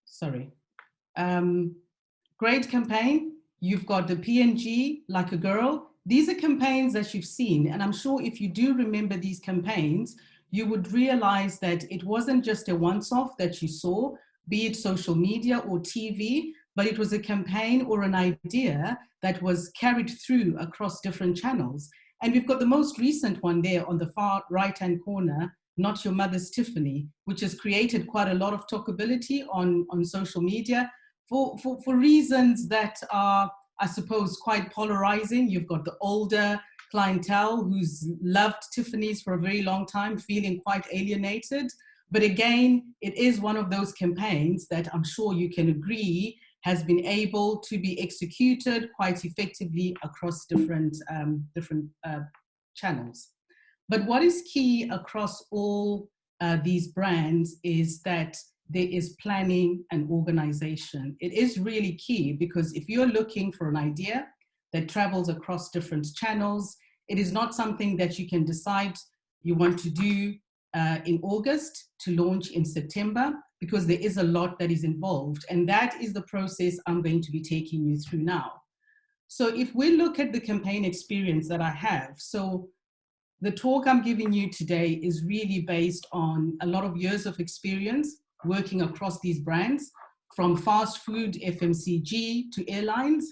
Sorry. Um, Great campaign. You've got the PNG, Like a Girl. These are campaigns that you've seen. And I'm sure if you do remember these campaigns, you would realize that it wasn't just a once off that you saw, be it social media or TV, but it was a campaign or an idea that was carried through across different channels. And we've got the most recent one there on the far right hand corner, Not Your Mother's Tiffany, which has created quite a lot of talkability on social media for reasons that are, I suppose, quite polarizing. You've got the older clientele who's loved Tiffany's for a very long time, feeling quite alienated. But again, it is one of those campaigns that I'm sure you can agree has been able to be executed quite effectively across different channels. But what is key across all these brands is that there is planning and organization. It is really key because if you're looking for an idea that travels across different channels, it is not something that you can decide you want to do in August to launch in September, because there is a lot that is involved. And that is the process I'm going to be taking you through now. So if we look at the campaign experience that I have, so the talk I'm giving you today is really based on a lot of years of experience working across these brands, from fast food, FMCG to airlines.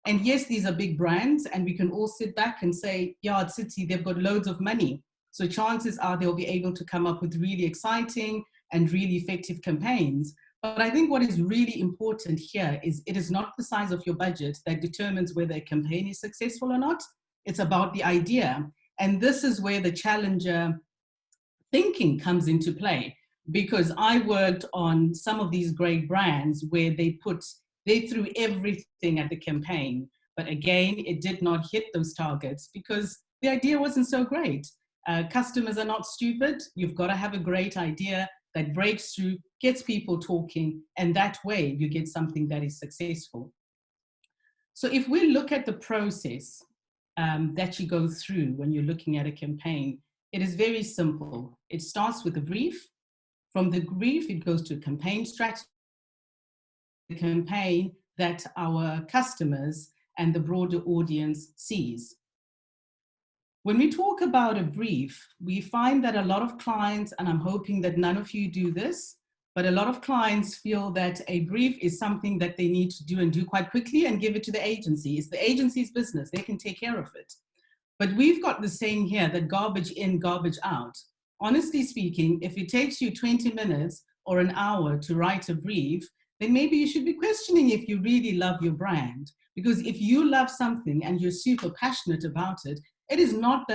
And yes, these are big brands, and we can all sit back and say, Yard City, they've got loads of money. So chances are they'll be able to come up with really exciting and really effective campaigns. But I think what is really important here is it is not the size of your budget that determines whether a campaign is successful or not. It's about the idea. And this is where the challenger thinking comes into play, because I worked on some of these great brands where they threw everything at the campaign. But again, it did not hit those targets because the idea wasn't so great. Customers are not stupid. You've got to have a great idea that breaks through, gets people talking, and that way you get something that is successful. So if we look at the process that you go through when you're looking at a campaign, it is very simple. It starts with a brief. From the brief, it goes to a campaign strategy, the campaign that our customers and the broader audience sees. When we talk about a brief, we find that a lot of clients, and I'm hoping that none of you do this, but a lot of clients feel that a brief is something that they need to do and do quite quickly and give it to the agency. It's the agency's business. They can take care of it. But we've got the saying here that garbage in, garbage out. Honestly speaking, if it takes you 20 minutes or an hour to write a brief, then maybe you should be questioning if you really love your brand. Because if you love something and you're super passionate about it, it is not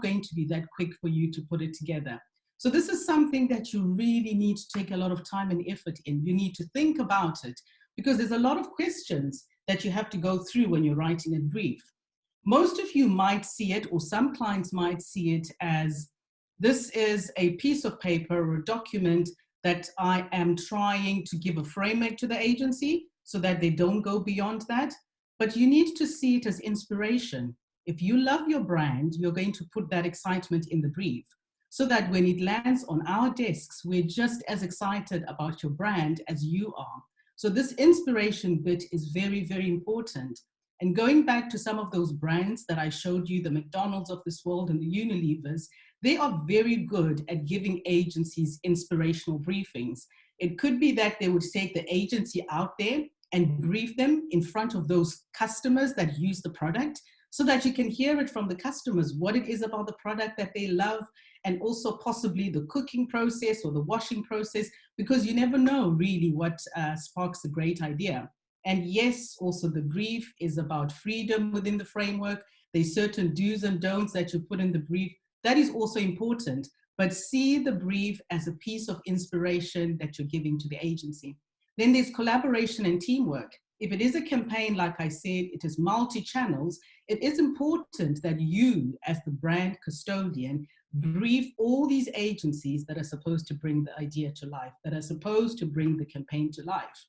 going to be that quick for you to put it together. So this is something that you really need to take a lot of time and effort in. You need to think about it because there's a lot of questions that you have to go through when you're writing a brief. Most of you might see it, or some clients might see it as this is a piece of paper or a document that I am trying to give a framework to the agency so that they don't go beyond that. But you need to see it as inspiration. If you love your brand, you're going to put that excitement in the brief so that when it lands on our desks, we're just as excited about your brand as you are. So this inspiration bit is very, very important. And going back to some of those brands that I showed you, the McDonald's of this world and the Unilevers, they are very good at giving agencies inspirational briefings. It could be that they would take the agency out there and brief them in front of those customers that use the product so that you can hear it from the customers, what it is about the product that they love, and also possibly the cooking process or the washing process, because you never know really what sparks a great idea. And yes, also the brief is about freedom within the framework. There's certain do's and don'ts that you put in the brief. That is also important, but see the brief as a piece of inspiration that you're giving to the agency. Then there's collaboration and teamwork. If it is a campaign, like I said, it is multi-channels, it is important that you, as the brand custodian, brief all these agencies that are supposed to bring the idea to life, that are supposed to bring the campaign to life.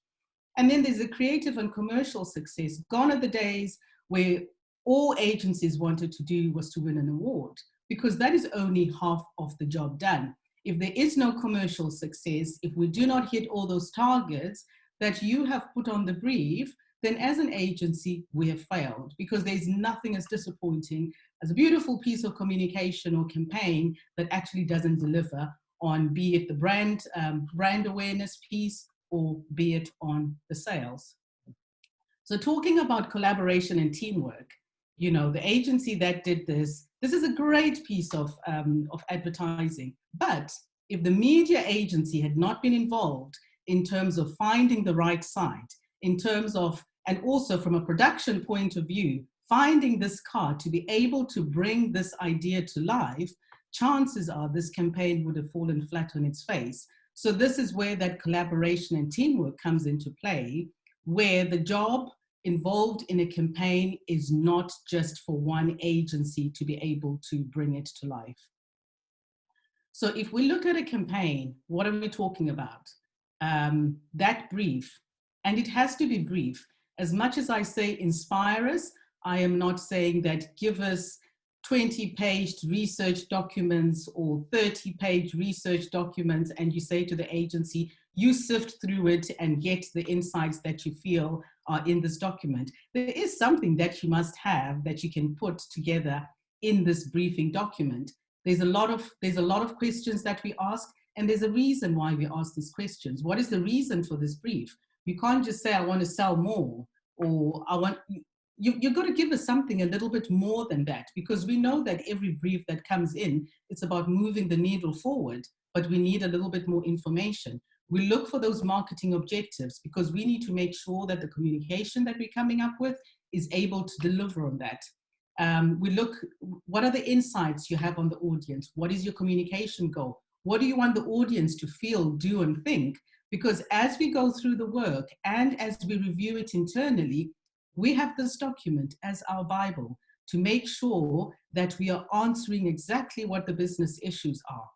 And then there's the creative and commercial success. Gone are the days where all agencies wanted to do was to win an award, because that is only half of the job done. If there is no commercial success, if we do not hit all those targets that you have put on the brief, then as an agency, we have failed, because there's nothing as disappointing as a beautiful piece of communication or campaign that actually doesn't deliver on, be it the brand awareness piece, or be it on the sales. So talking about collaboration and teamwork, you know, the agency that did this is a great piece of advertising. But if the media agency had not been involved in terms of finding the right site, in terms of, and also from a production point of view, finding this card to be able to bring this idea to life, chances are this campaign would have fallen flat on its face. So this is where that collaboration and teamwork comes into play, where the job involved in a campaign is not just for one agency to be able to bring it to life. So if we look at a campaign, what are we talking about? That brief, and it has to be brief. As much as I say inspire us, I am not saying that give us 20-page research documents or 30-page research documents and you say to the agency, you sift through it and get the insights that you feel are in this document. There is something that you must have that you can put together in this briefing document. There's a lot of questions that we ask, and there's a reason why we ask these questions. What is the reason for this brief? You can't just say, I want to sell more, or I want, you've got to give us something a little bit more than that, because we know that every brief that comes in, it's about moving the needle forward, but we need a little bit more information. We look for those marketing objectives because we need to make sure that the communication that we're coming up with is able to deliver on that. We look, what are the insights you have on the audience? What is your communication goal? What do you want the audience to feel, do, and think? Because as we go through the work and as we review it internally, we have this document as our Bible to make sure that we are answering exactly what the business issues are.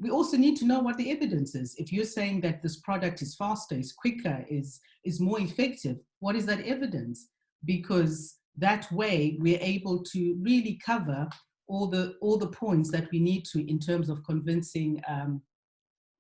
We also need to know what the evidence is. If you're saying that this product is faster, is quicker, is more effective, what is that evidence? Because that way we're able to really cover all the points that we need to in terms of convincing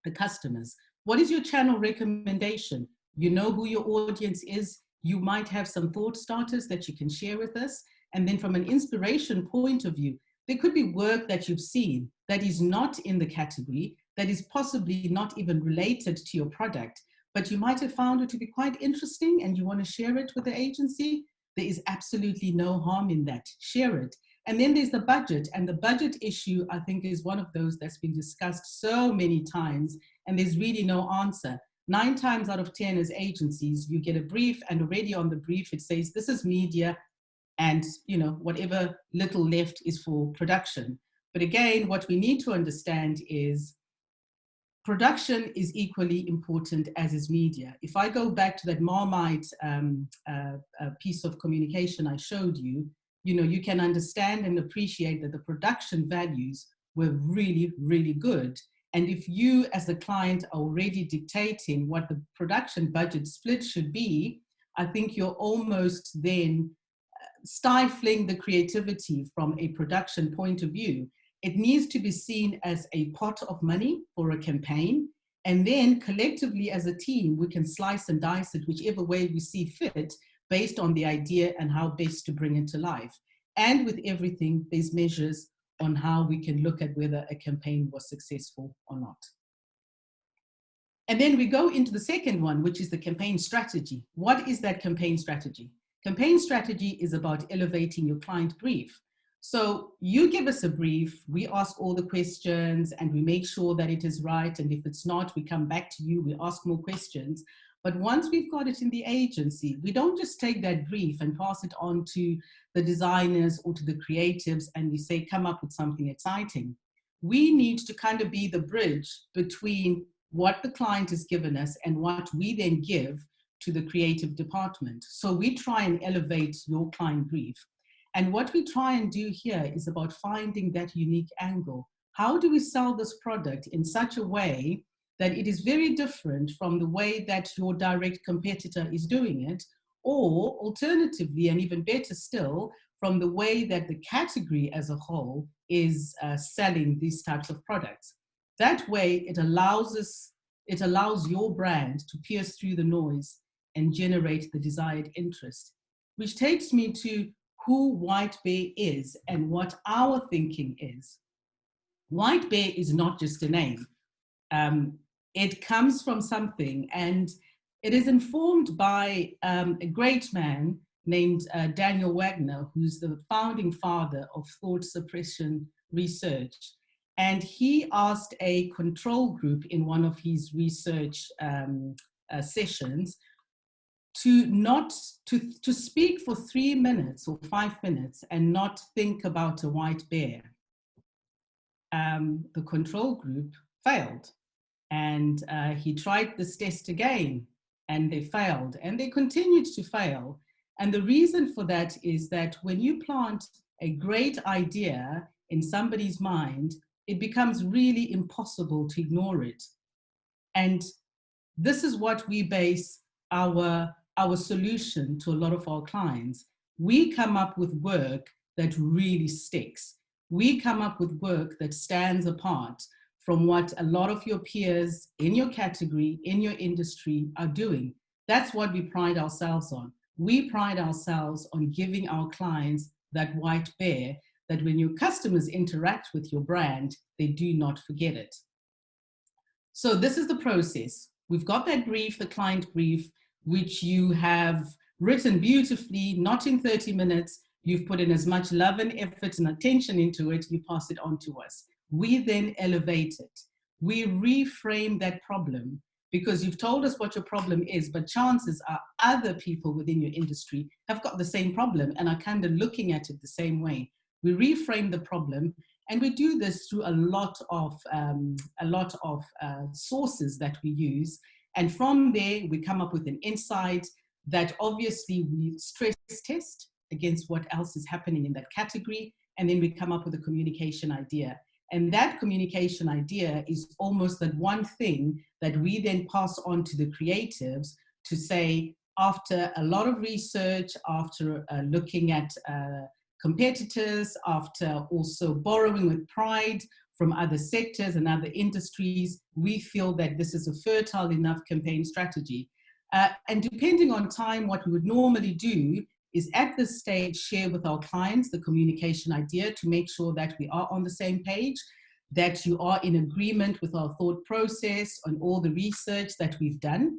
the customers. What is your channel recommendation? You know who your audience is. You might have some thought starters that you can share with us. And then from an inspiration point of view, there could be work that you've seen that is not in the category, that is possibly not even related to your product, but you might have found it to be quite interesting and you want to share it with the agency. There is absolutely no harm in that. Share it. And then there's the budget. And the budget issue, I think, is one of those that's been discussed so many times, and there's really no answer. 9 times out of 10 as agencies, you get a brief, and already on the brief, it says, this is media, and you know, whatever little left is for production. But again, what we need to understand is production is equally important as is media. If I go back to that Marmite piece of communication I showed you, you know, you can understand and appreciate that the production values were really, really good. And if you as the client are already dictating what the production budget split should be, I think you're almost then stifling the creativity from a production point of view. It needs to be seen as a pot of money for a campaign. And then collectively as a team, we can slice and dice it whichever way we see fit based on the idea and how best to bring it to life. And with everything, there's measures on how we can look at whether a campaign was successful or not. And then we go into the second one, which is the campaign strategy. What is that campaign strategy? Campaign strategy is about elevating your client brief. So you give us a brief, we ask all the questions and we make sure that it is right. And if it's not, we come back to you, we ask more questions. But once we've got it in the agency, we don't just take that brief and pass it on to the designers or to the creatives and we say, come up with something exciting. We need to kind of be the bridge between what the client has given us and what we then give to the creative department. So we try and elevate your client brief. And what we try and do here is about finding that unique angle. How do we sell this product in such a way that it is very different from the way that your direct competitor is doing it, or alternatively, and even better still, from the way that the category as a whole is selling these types of products. That way, it allows your brand to pierce through the noise and generate the desired interest, which takes me to who White Bear is and what our thinking is. White Bear is not just a name. It comes from something, and it is informed by a great man named Daniel Wagner, who's the founding father of thought suppression research. And he asked a control group in one of his research sessions to speak for 3 minutes or 5 minutes and not think about a white bear. The control group failed, and he tried this test again, and they failed, and they continued to fail. And the reason for that is that when you plant a great idea in somebody's mind, it becomes really impossible to ignore it. And this is what we base our solution to a lot of our clients. We come up with work that really sticks. We come up with work that stands apart from what a lot of your peers in your category, in your industry are doing. That's what we pride ourselves on. We pride ourselves on giving our clients that white bear, that when your customers interact with your brand, they do not forget it. So this is the process. We've got that brief, the client brief, which you have written beautifully, not in 30 minutes. You've put in as much love and effort and attention into it, you pass it on to us. We then elevate it. We reframe that problem, because you've told us what your problem is, but chances are other people within your industry have got the same problem and are kind of looking at it the same way. We reframe the problem, and we do this through a lot of sources that we use. And from there, we come up with an insight that obviously we stress test against what else is happening in that category. And then we come up with a communication idea. And that communication idea is almost that one thing that we then pass on to the creatives to say, after a lot of research, after looking at competitors, after also borrowing with pride from other sectors and other industries, we feel that this is a fertile enough campaign strategy. And depending on time, what we would normally do is at this stage share with our clients the communication idea to make sure that we are on the same page, that you are in agreement with our thought process on all the research that we've done.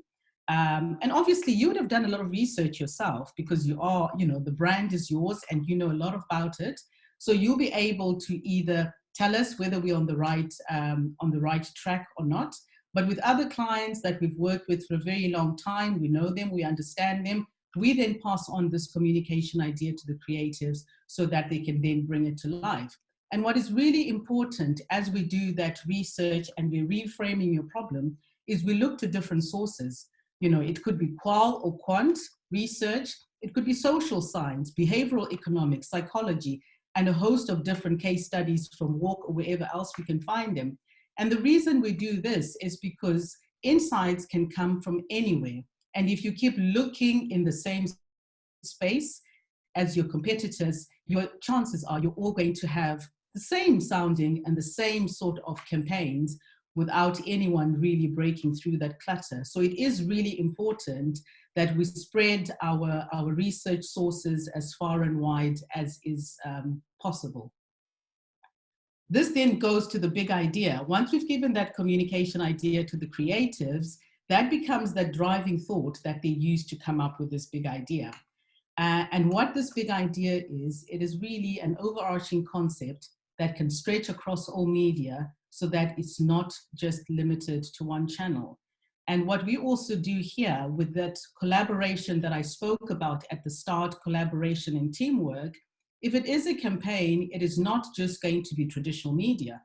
And obviously you would have done a lot of research yourself, because you are, the brand is yours and you know a lot about it. So you'll be able to either tell us whether we're on the right track or not. But with other clients that we've worked with for a very long time, we know them, we understand them, we then pass on this communication idea to the creatives so that they can then bring it to life. And what is really important as we do that research and we're reframing your problem is we look to different sources. It could be qual or quant research, it could be social science, behavioral economics, psychology, and a host of different case studies from WARC or wherever else we can find them. And the reason we do this is because insights can come from anywhere. And if you keep looking in the same space as your competitors, your chances are you're all going to have the same sounding and the same sort of campaigns without anyone really breaking through that clutter. So it is really important that we spread our research sources as far and wide as is possible. This then goes to the big idea. Once we've given that communication idea to the creatives, that becomes that driving thought that they use to come up with this big idea. And what this big idea is, it is really an overarching concept that can stretch across all media so that it's not just limited to one channel. And what we also do here with that collaboration that I spoke about at the start, collaboration and teamwork, if it is a campaign, it is not just going to be traditional media.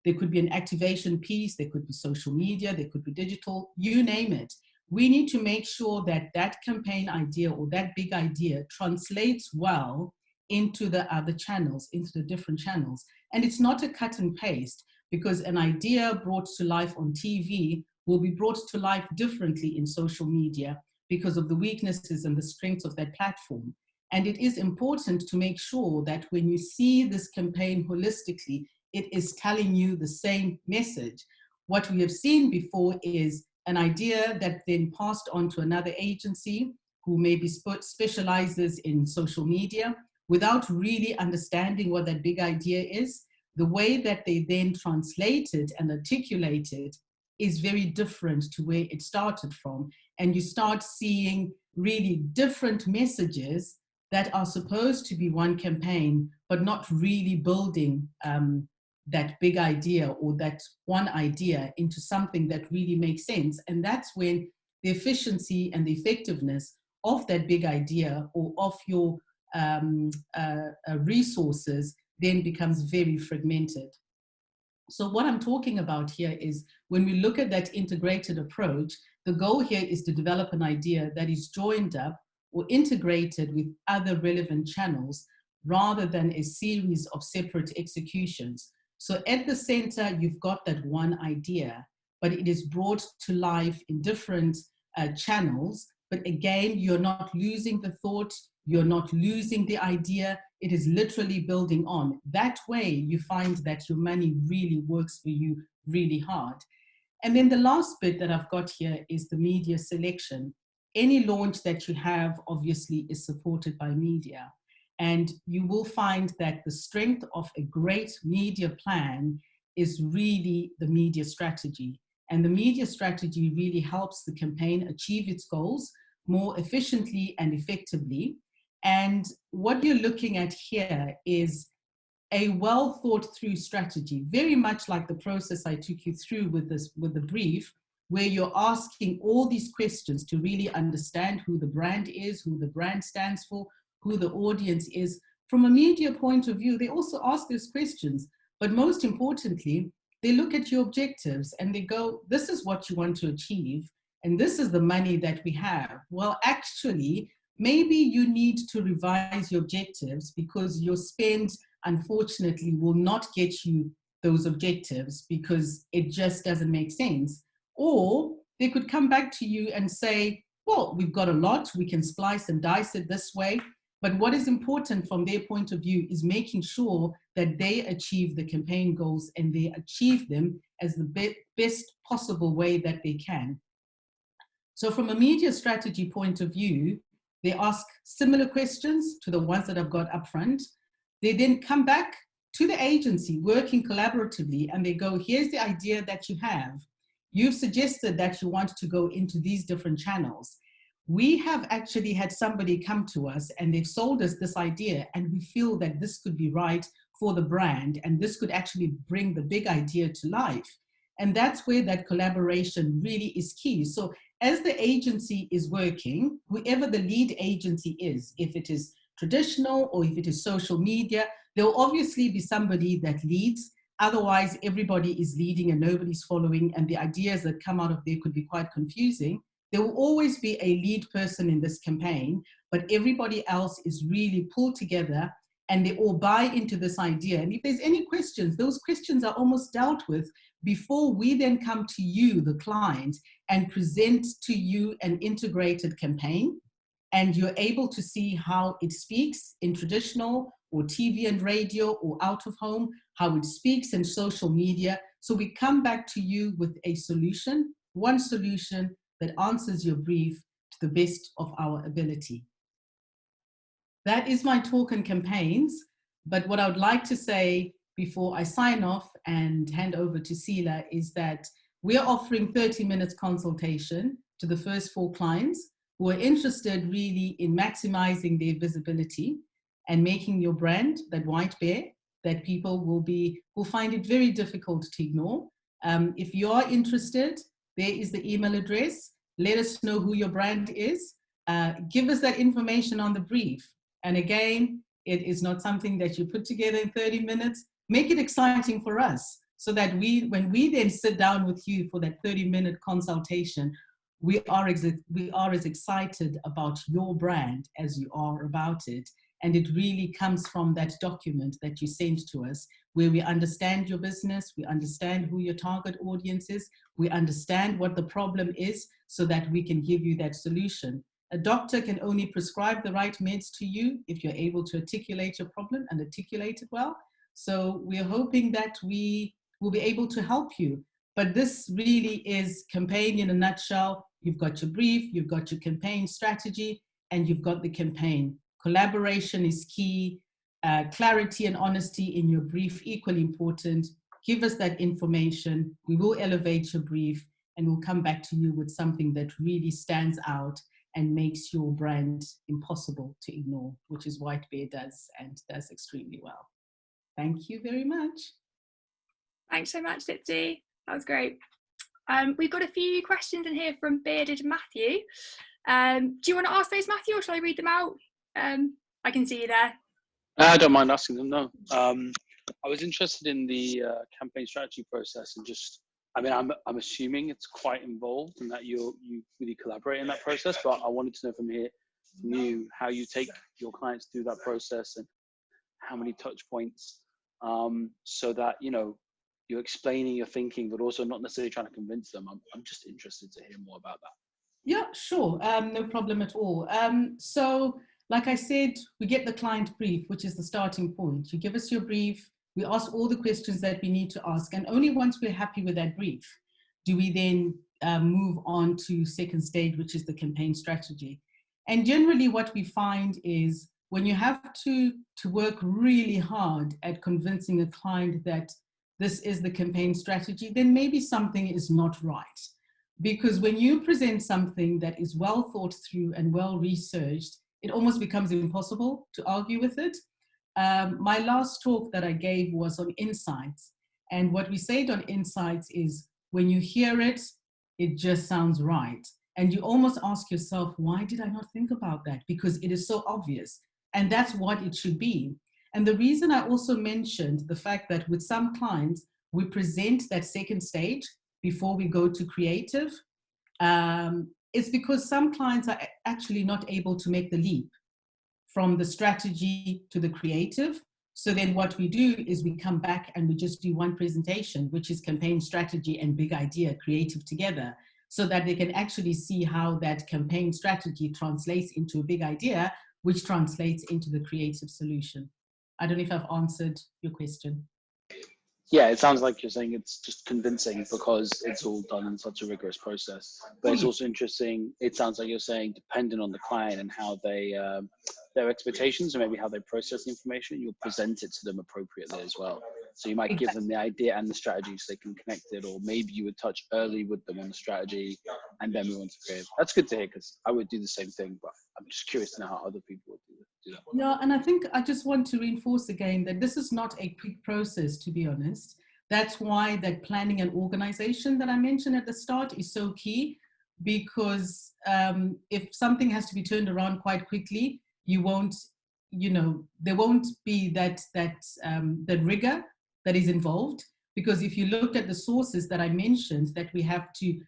There could be an activation piece, there could be social media, there could be digital, you name it. We need to make sure that that campaign idea or that big idea translates well into the other channels, into the different channels. And it's not a cut and paste, because an idea brought to life on TV will be brought to life differently in social media, because of the weaknesses and the strengths of that platform. And it is important to make sure that when you see this campaign holistically, it is telling you the same message. What we have seen before is an idea that then passed on to another agency who maybe specializes in social media without really understanding what that big idea is. The way that they then translate it and articulate it is very different to where it started from. And you start seeing really different messages that are supposed to be one campaign, but not really building that big idea or that one idea into something that really makes sense. And that's when the efficiency and the effectiveness of that big idea or of your resources then becomes very fragmented. So what I'm talking about here is when we look at that integrated approach, the goal here is to develop an idea that is joined up or integrated with other relevant channels rather than a series of separate executions. So at the center, you've got that one idea, but it is brought to life in different channels. But again, you're not losing the thought, you're not losing the idea, it is literally building on. That way, you find that your money really works for you really hard. And then the last bit that I've got here is the media selection. Any launch that you have obviously is supported by media. And you will find that the strength of a great media plan is really the media strategy. And the media strategy really helps the campaign achieve its goals more efficiently and effectively. And what you're looking at here is a well thought through strategy, very much like the process I took you through with the brief, where you're asking all these questions to really understand who the brand is, who the brand stands for, who the audience is. From a media point of view, they also ask those questions, but most importantly, they look at your objectives and they go, this is what you want to achieve, and this is the money that we have. Well, actually, maybe you need to revise your objectives because your spend, unfortunately, will not get you those objectives because it just doesn't make sense. Or they could come back to you and say, well, we've got a lot, we can splice and dice it this way. But what is important from their point of view is making sure that they achieve the campaign goals and they achieve them as the best possible way that they can. So from a media strategy point of view, they ask similar questions to the ones that I've got up front. They then come back to the agency working collaboratively and they go, here's the idea that you have. You've suggested that you want to go into these different channels. We have actually had somebody come to us and they've sold us this idea and we feel that this could be right for the brand and this could actually bring the big idea to life. And that's where that collaboration really is key. So as the agency is working, whoever the lead agency is, if it is traditional or if it is social media, there will obviously be somebody that leads. Otherwise, everybody is leading and nobody's following, and the ideas that come out of there could be quite confusing. There will always be a lead person in this campaign, but everybody else is really pulled together and they all buy into this idea. And if there's any questions, those questions are almost dealt with before we then come to you, the client, and present to you an integrated campaign. And you're able to see how it speaks in traditional or TV and radio or out of home, how it speaks in social media. So we come back to you with a solution, one solution that answers your brief to the best of our ability. That is my talk on campaigns. But what I would like to say before I sign off and hand over to Sila is that we are offering 30 minutes consultation to the first 4 clients who are interested really in maximizing their visibility and making your brand that white bear that people will find it very difficult to ignore. If you are interested, there is the email address. Let us know who your brand is. Give us that information on the brief. And again, it is not something that you put together in 30 minutes. Make it exciting for us so that when we then sit down with you for that 30-minute consultation, we are as excited about your brand as you are about it. And it really comes from that document that you send to us, where we understand your business, we understand who your target audience is, we understand what the problem is so that we can give you that solution. A doctor can only prescribe the right meds to you if you're able to articulate your problem and articulate it well. So we're hoping that we will be able to help you. But this really is campaign in a nutshell. You've got your brief, you've got your campaign strategy, and you've got the campaign. Collaboration is key. Clarity and honesty in your brief, equally important. Give us that information. We will elevate your brief, and we'll come back to you with something that really stands out and makes your brand impossible to ignore, which is White Bear does, and does extremely well. Thank you very much. Thanks so much, Dipti. That was great. We've got a few questions in here from Bearded Matthew. Do you want to ask those, Matthew, or shall I read them out? I can see you there. I don't mind asking them, no. I was interested in the campaign strategy process, and just, I mean, I'm assuming it's quite involved and that you really collaborate in that process, but I wanted to know from you how you take your clients through that process and how many touch points, so that, you know, you're explaining your thinking, but also not necessarily trying to convince them. I'm just interested to hear more about that. Yeah, sure. No problem at all. So, like I said, we get the client brief, which is the starting point. You give us your brief, we ask all the questions that we need to ask, and only once we're happy with that brief do we then move on to second stage, which is the campaign strategy. And generally what we find is when you have to work really hard at convincing a client that this is the campaign strategy, then maybe something is not right. Because when you present something that is well thought through and well researched, it almost becomes impossible to argue with it. My last talk that I gave was on insights. And what we said on insights is when you hear it, it just sounds right. And you almost ask yourself, why did I not think about that? Because it is so obvious. And that's what it should be. And the reason I also mentioned the fact that with some clients, we present that second stage before we go to creative, is because some clients are actually not able to make the leap from the strategy to the creative. So then what we do is we come back and we just do one presentation, which is campaign strategy and big idea creative together, so that they can actually see how that campaign strategy translates into a big idea, which translates into the creative solution. I don't know if I've answered your question. Yeah, it sounds like you're saying it's just convincing because it's all done in such a rigorous process. But it's also interesting, it sounds like you're saying, depending on the client and how they, their expectations and maybe how they process the information, you'll present it to them appropriately as well. So you might give them the idea and the strategy so they can connect it, or maybe you would touch early with them on the strategy and then move on to creative. That's good to hear, because I would do the same thing, but I'm just curious to know how other people would do that. Yeah, and I think I just want to reinforce again that this is not a quick process, to be honest. That's why that planning and organization that I mentioned at the start is so key, because if something has to be turned around quite quickly, you won't, you know, there won't be that rigor that is involved. Because if you looked at the sources that I mentioned that we have to,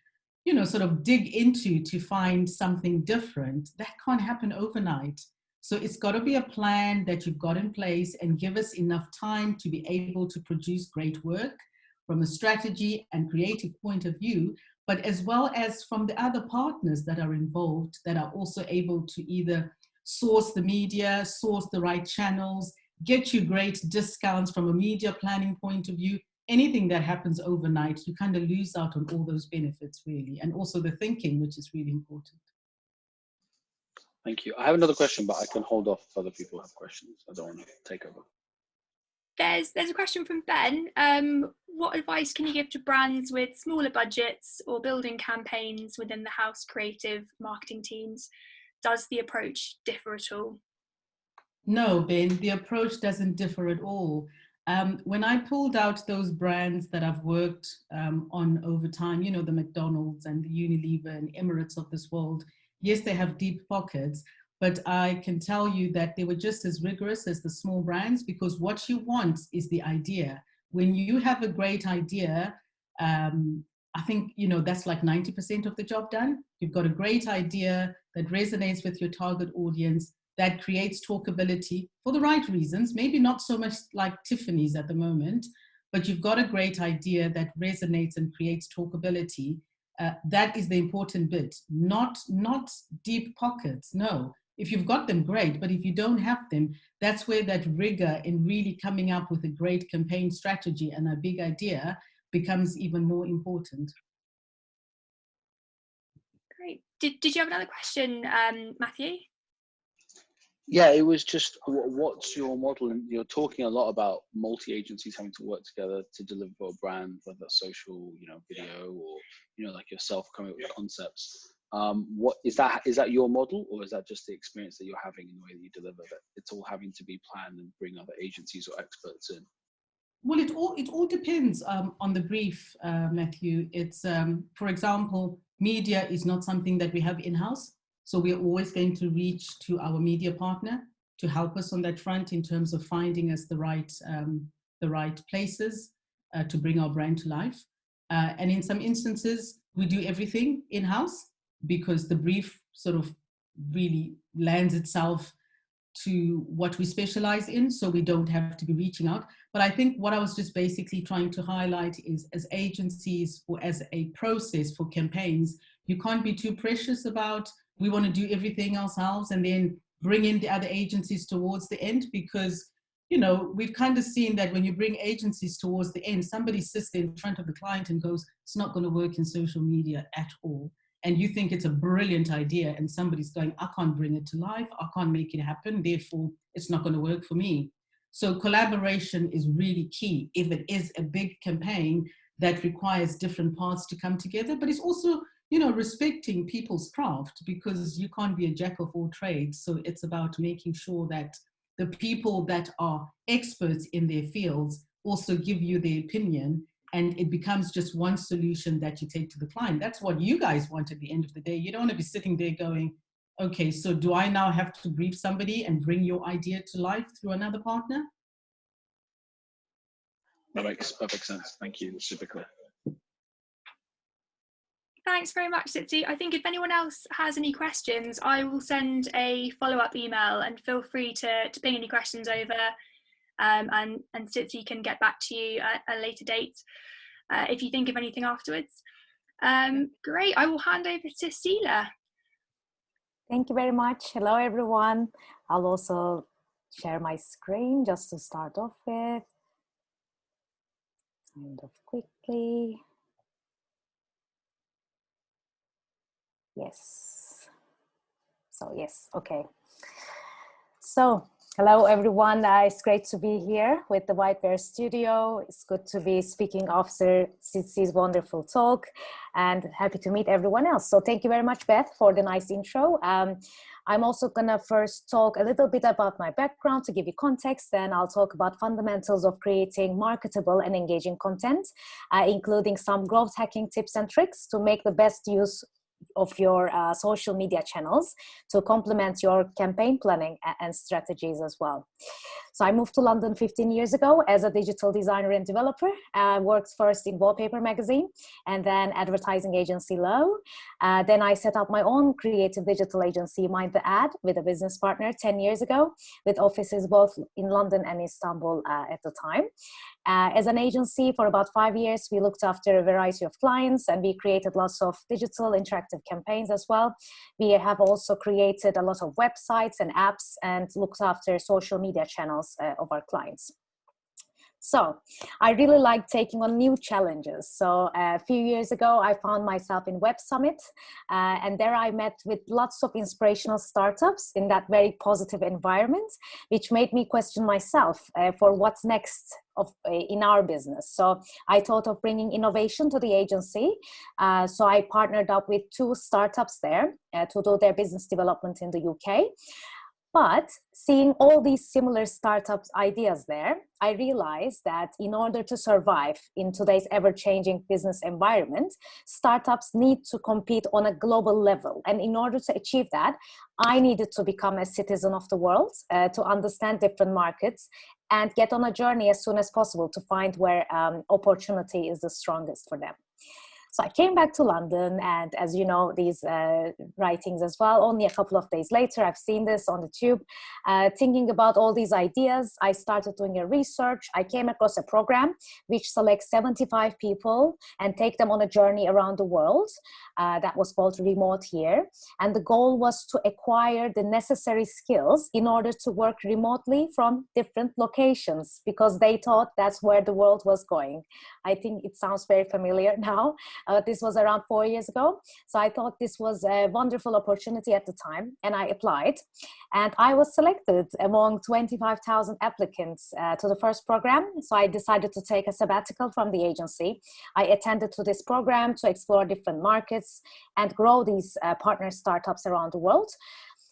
you know, sort of dig into to find something different, that can't happen overnight. So it's got to be a plan that you've got in place and give us enough time to be able to produce great work from a strategy and creative point of view, but as well as from the other partners that are involved that are also able to either source the media, source the right channels, get you great discounts from a media planning point of view. Anything that happens overnight, you kind of lose out on all those benefits really, and also the thinking, which is really important. Thank you. I have another question, but I can hold off if other people have questions. I don't want to take over. There's a question from Ben. What advice can you give to brands with smaller budgets or building campaigns within the house creative marketing teams? Does the approach differ at all? No, Ben, the approach doesn't differ at all. When I pulled out those brands that I've worked on over time, you know, the McDonald's and the Unilever and Emirates of this world, yes, they have deep pockets, but I can tell you that they were just as rigorous as the small brands, because what you want is the idea. When you have a great idea, I think, you know, that's like 90% of the job done. You've got a great idea that resonates with your target audience. that creates talkability for the right reasons, maybe not so much like Tiffany's at the moment, but you've got a great idea that resonates and creates talkability. That is the important bit, not deep pockets, no. If you've got them, great, but if you don't have them, that's where that rigor in really coming up with a great campaign strategy and a big idea becomes even more important. Great. Did you have another question, Matthew? Yeah, it was just what's your model? And you're talking a lot about multi-agencies having to work together to deliver a brand, whether that's social, video, or like yourself coming up with concepts. What is that? Is that your model, or is that just the experience that you're having in the way that you deliver that it's all having to be planned and bring other agencies or experts in? Well, it all depends on the brief, Matthew. It's for example, media is not something that we have in-house. So we're always going to reach to our media partner to help us on that front in terms of finding us the right places to bring our brand to life. And in some instances, we do everything in-house because the brief sort of really lends itself to what we specialize in, so we don't have to be reaching out. But I think what I was just basically trying to highlight is, as agencies or as a process for campaigns, you can't be too precious about, we want to do everything ourselves and then bring in the other agencies towards the end, because we've kind of seen that when you bring agencies towards the end, somebody sits there in front of the client and goes, it's not going to work in social media at all. And you think it's a brilliant idea and somebody's going, I can't bring it to life, I can't make it happen, therefore it's not going to work for me. So collaboration is really key if it is a big campaign that requires different parts to come together, but it's also respecting people's craft, because you can't be a jack of all trades. So it's about making sure that the people that are experts in their fields also give you their opinion, and it becomes just one solution that you take to the client. That's what you guys want at the end of the day. You don't want to be sitting there going, okay, so do I now have to brief somebody and bring your idea to life through another partner? That makes perfect sense. Thank you. That's super clear. Thanks very much, Tsitsi. I think if anyone else has any questions, I will send a follow-up email, and feel free to ping any questions over, and Tsitsi can get back to you at a later date if you think of anything afterwards. Great, I will hand over to Sila. Thank you very much. Hello, everyone. I'll also share my screen just to start off with. Kind of quickly. Yes. So yes, okay. So hello everyone, it's great to be here with the White Bear Studio. It's good to be speaking after Tsitsi's wonderful talk, and happy to meet everyone else. So thank you very much, Beth, for the nice intro. I'm also gonna first talk a little bit about my background to give you context, then I'll talk about fundamentals of creating marketable and engaging content, including some growth hacking tips and tricks to make the best use of your social media channels to complement your campaign planning and strategies as well. So I moved to London 15 years ago as a digital designer and developer. I worked first in Wallpaper magazine and then advertising agency Low. Then I set up my own creative digital agency, Mind the Ad, with a business partner 10 years ago, with offices both in London and Istanbul at the time. As an agency for about 5 years, we looked after a variety of clients, and we created lots of digital interactive campaigns as well. We have also created a lot of websites and apps and looked after social media channels of our clients. So I really like taking on new challenges. So a few years ago, I found myself in Web Summit, and there I met with lots of inspirational startups in that very positive environment, which made me question myself for what's next in our business. So I thought of bringing innovation to the agency. So I partnered up with 2 startups there to do their business development in the UK. But seeing all these similar startups ideas there, I realized that in order to survive in today's ever-changing business environment, startups need to compete on a global level. And in order to achieve that, I needed to become a citizen of the world, to understand different markets and get on a journey as soon as possible to find where opportunity is the strongest for them. So I came back to London, and as you know, these writings as well, only a couple of days later, I've seen this on the tube, thinking about all these ideas. I started doing a research. I came across a program which selects 75 people and take them on a journey around the world. That was called Remote Here. And the goal was to acquire the necessary skills in order to work remotely from different locations, because they thought that's where the world was going. I think it sounds very familiar now. This was around 4 years ago. So I thought this was a wonderful opportunity at the time, and I applied. And I was selected among 25,000 applicants to the first program. So I decided to take a sabbatical from the agency. I attended to this program to explore different markets and grow these partner startups around the world.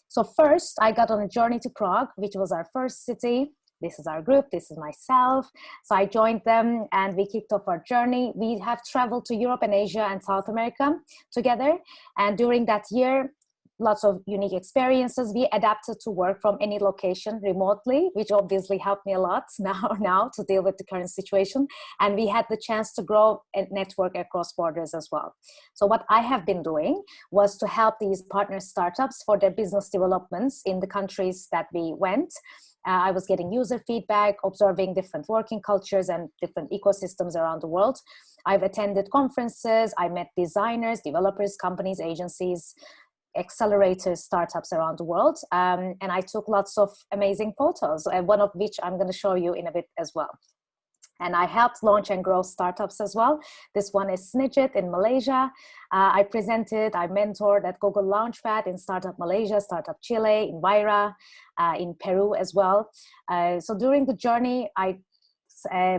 So first, I got on a journey to Prague, which was our first city. This is our group, this is myself. So I joined them and we kicked off our journey. We have traveled to Europe and Asia and South America together. And during that year, lots of unique experiences. We adapted to work from any location remotely, which obviously helped me a lot now to deal with the current situation. And we had the chance to grow and network across borders as well. So what I have been doing was to help these partner startups for their business developments in the countries that we went. I was getting user feedback, observing different working cultures and different ecosystems around the world. I've attended conferences, I met designers, developers, companies, agencies, accelerators, startups around the world. And I took lots of amazing photos, one of which I'm going to show you in a bit as well. And I helped launch and grow startups as well. This one is Snidget in Malaysia. I mentored at Google Launchpad in Startup Malaysia, Startup Chile, in Vaira, in Peru as well. So during the journey, I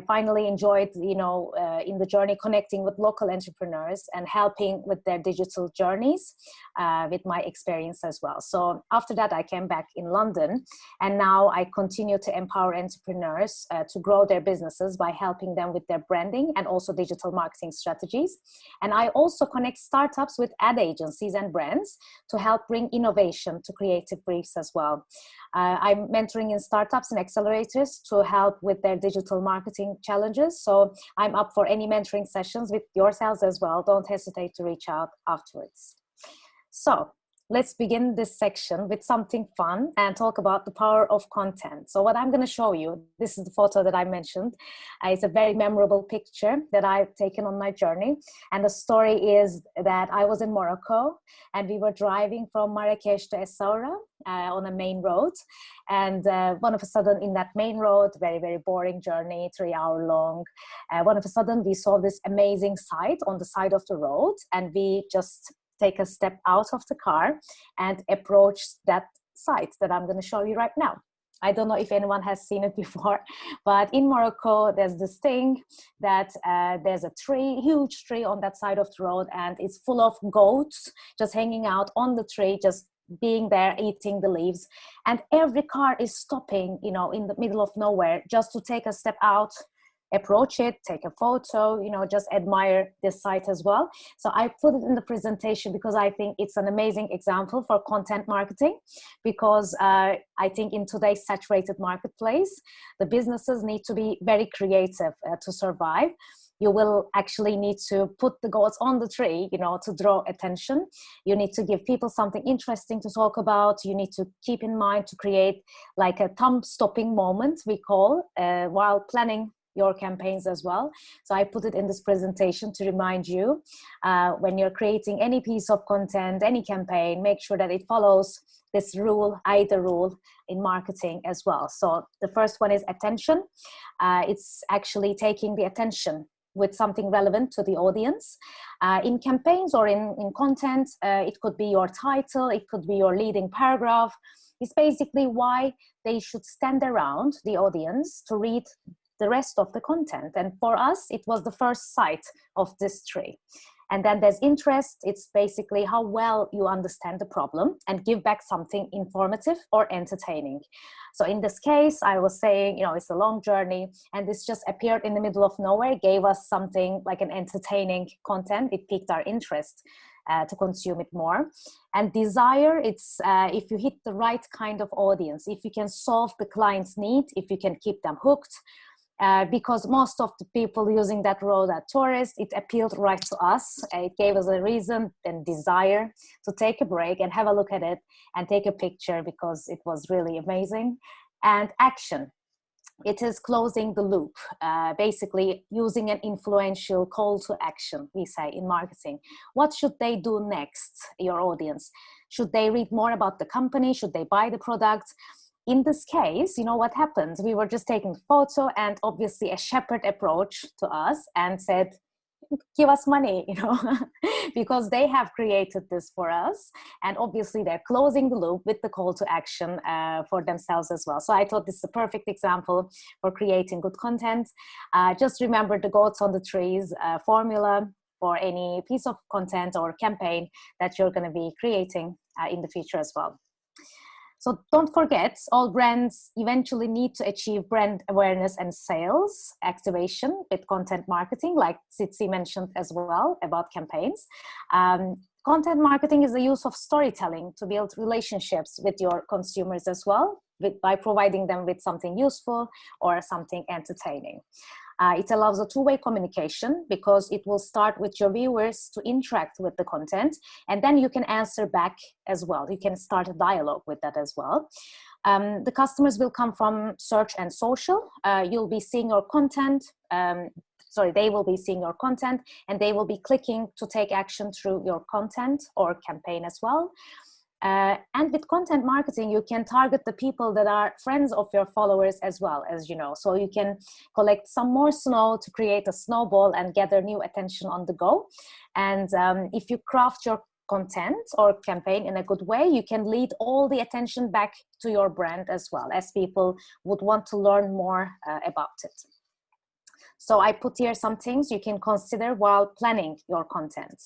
finally enjoyed, in the journey, connecting with local entrepreneurs and helping with their digital journeys with my experience as well. So after that, I came back in London, and now I continue to empower entrepreneurs to grow their businesses by helping them with their branding and also digital marketing strategies. And I also connect startups with ad agencies and brands to help bring innovation to creative briefs as well. I'm mentoring in startups and accelerators to help with their digital marketing challenges. So I'm up for any mentoring sessions with yourselves as well. Don't hesitate to reach out afterwards. So let's begin this section with something fun and talk about the power of content. So what I'm going to show you, this is the photo that I mentioned. It's a very memorable picture that I've taken on my journey. And the story is that I was in Morocco and we were driving from Marrakesh to Essaouira on a main road. And one of a sudden in that main road, very, very boring journey, 3 hour long. One of a sudden we saw this amazing sight on the side of the road, and we just take a step out of the car and approach that site that I'm going to show you right now. I don't know if anyone has seen it before, but in Morocco, there's this thing that there's a tree, huge tree on that side of the road, and it's full of goats just hanging out on the tree, just being there, eating the leaves. And every car is stopping, in the middle of nowhere just to take a step out, approach it, take a photo, just admire this site as well. So I put it in the presentation because I think it's an amazing example for content marketing, because I think in today's saturated marketplace, the businesses need to be very creative to survive. You will actually need to put the goats on the tree, to draw attention. You need to give people something interesting to talk about. You need to keep in mind to create like a thumb-stopping moment, we call, while planning your campaigns as well. So I put it in this presentation to remind you, when you're creating any piece of content, any campaign, make sure that it follows this rule, either rule in marketing as well. So the first one is attention. It's actually taking the attention with something relevant to the audience. In campaigns or in content, it could be your title, it could be your leading paragraph. It's basically why they should stand around the audience to read the rest of the content. And for us, it was the first sight of this tree. And then there's interest. It's basically how well you understand the problem and give back something informative or entertaining. So in this case, I was saying, it's a long journey, and this just appeared in the middle of nowhere, gave us something like an entertaining content. It piqued our interest to consume it more. And desire, it's if you hit the right kind of audience, if you can solve the client's need, if you can keep them hooked, because most of the people using that road are tourists. It appealed right to us. It gave us a reason and desire to take a break and have a look at it and take a picture, because it was really amazing. And action. It is closing the loop, basically using an influential call to action, we say in marketing. What should they do next, your audience? Should they read more about the company? Should they buy the product? In this case, you know what happened? We were just taking a photo, and obviously a shepherd approached to us and said, give us money, you know, because they have created this for us. And obviously they're closing the loop with the call to action for themselves as well. So I thought this is a perfect example for creating good content. Just remember the goats on the trees formula for any piece of content or campaign that you're going to be creating in the future as well. So don't forget, all brands eventually need to achieve brand awareness and sales activation with content marketing, like Tsitsi mentioned as well about campaigns. Content marketing is the use of storytelling to build relationships with your consumers as well, by providing them with something useful or something entertaining. It allows a two-way communication, because it will start with your viewers to interact with the content, and then you can answer back as well. You can start a dialogue with that as well. The customers will come from search and social. You'll be seeing your content. They will be seeing your content, and they will be clicking to take action through your content or campaign as well. And with content marketing, you can target the people that are friends of your followers as well, as you know. So you can collect some more snow to create a snowball and gather new attention on the go. And if you craft your content or campaign in a good way, you can lead all the attention back to your brand as well, as people would want to learn more about it. So I put here some things you can consider while planning your content.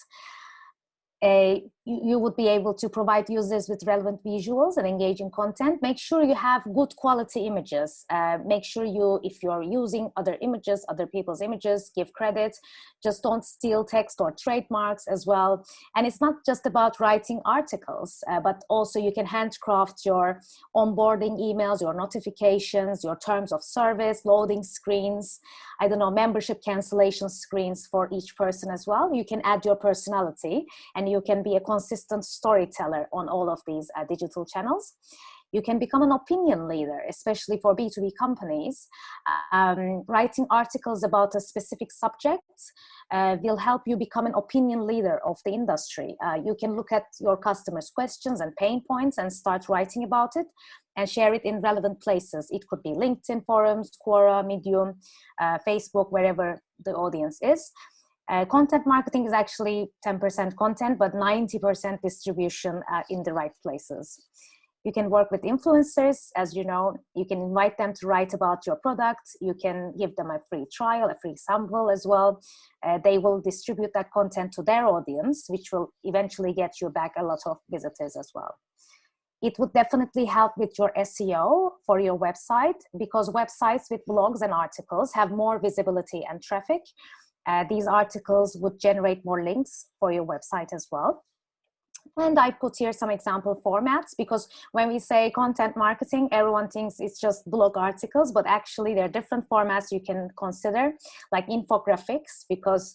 You would be able to provide users with relevant visuals and engaging content. Make sure you have good quality images. Make sure if you're using other images, other people's images, give credit. Just don't steal text or trademarks as well. And it's not just about writing articles, but also you can handcraft your onboarding emails, your notifications, your terms of service, loading screens, I don't know, membership cancellation screens for each person as well. You can add your personality, and you can be a consistent storyteller on all of these digital channels. You can become an opinion leader, especially for B2B companies. Writing articles about a specific subject will help you become an opinion leader of the industry. You can look at your customers' questions and pain points and start writing about it and share it in relevant places. It could be LinkedIn forums, Quora, Medium, Facebook, wherever the audience is. Content marketing is actually 10% content, but 90% distribution in the right places. You can work with influencers, as you know. You can invite them to write about your product. You can give them a free trial, a free sample as well. They will distribute that content to their audience, which will eventually get you back a lot of visitors as well. It would definitely help with your SEO for your website, because websites with blogs and articles have more visibility and traffic. These articles would generate more links for your website as well. And I put here some example formats, because when we say content marketing, everyone thinks it's just blog articles, but actually there are different formats you can consider, like infographics, because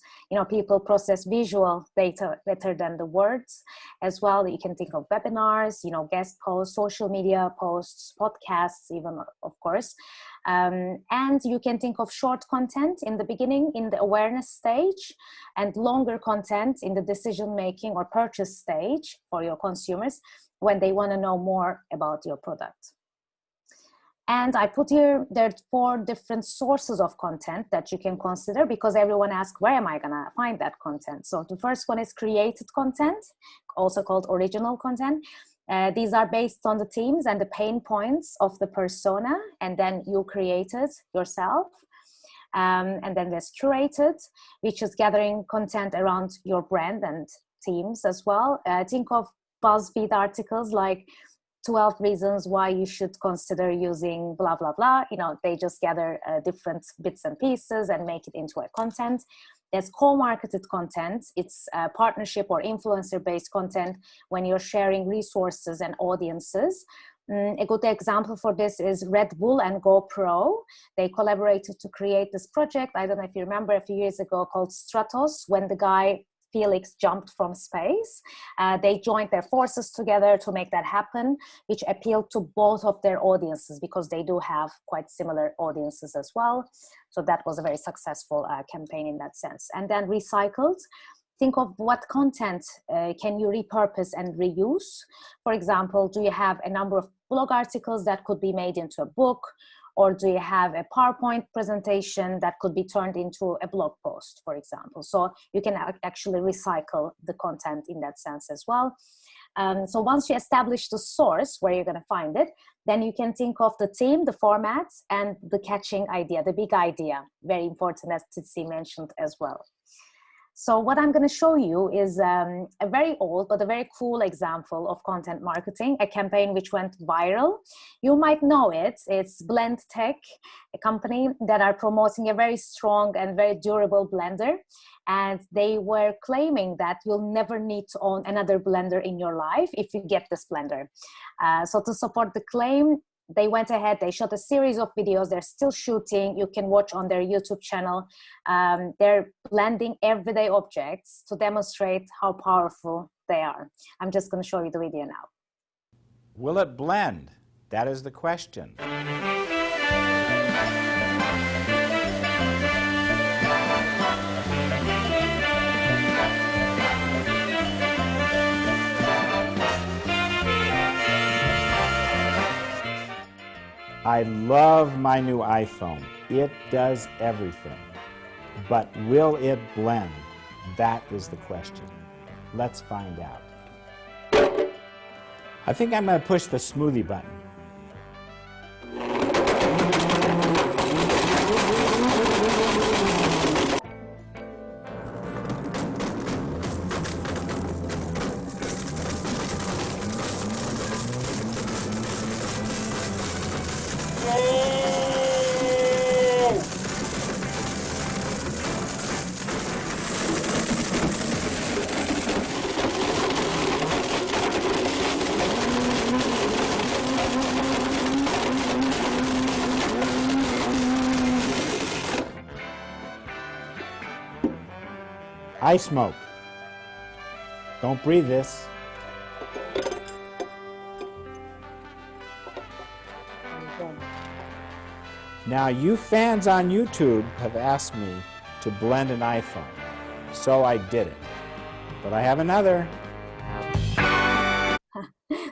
people process visual data better than the words as well. You can think of webinars, guest posts, social media posts, podcasts, even, of course. And you can think of short content in the beginning, in the awareness stage, and longer content in the decision-making or purchase stage for your consumers when they want to know more about your product. And I put here, there are 4 different sources of content that you can consider, because everyone asks, where am I going to find that content? So the first one is created content, also called original content. These are based on the themes and the pain points of the persona, and then you create it yourself. And then there's curated, which is gathering content around your brand and themes as well. Think of BuzzFeed articles like 12 reasons why you should consider using blah, blah, blah. They just gather different bits and pieces and make it into a content. There's co-marketed content. It's partnership or influencer-based content when you're sharing resources and audiences A good example for this is Red Bull and GoPro. They collaborated to create this project. I don't know if you remember a few years ago called Stratos, when the guy Felix jumped from space. They joined their forces together to make that happen, which appealed to both of their audiences because they do have quite similar audiences as well. So that was a very successful campaign in that sense. And then Recycled. Think of what content can you repurpose and reuse. For example, do you have a number of blog articles that could be made into a book? Or do you have a PowerPoint presentation that could be turned into a blog post, for example? So you can actually recycle the content in that sense as well. So once you establish the source where you're going to find it, then you can think of the theme, the format, and the catching idea, the big idea. Very important, as Tsitsi mentioned as well. So what I'm going to show you is a very old but a very cool example of content marketing, a campaign which went viral. You might know it. It's Blendtec, a company that are promoting a very strong and very durable blender. And they were claiming that you'll never need to own another blender in your life if you get this blender. So to support the claim, they went ahead, they shot a series of videos. They're still shooting. You can watch on their YouTube channel. They're blending everyday objects to demonstrate how powerful they are. I'm just going to show you the video now. Will it blend? That is the question. I love my new iPhone. It does everything. But will it blend? That is the question. Let's find out. I think I'm going to push the smoothie button. I smoke. Don't breathe this. Now, you fans on YouTube have asked me to blend an iPhone, so I did it. But I have another.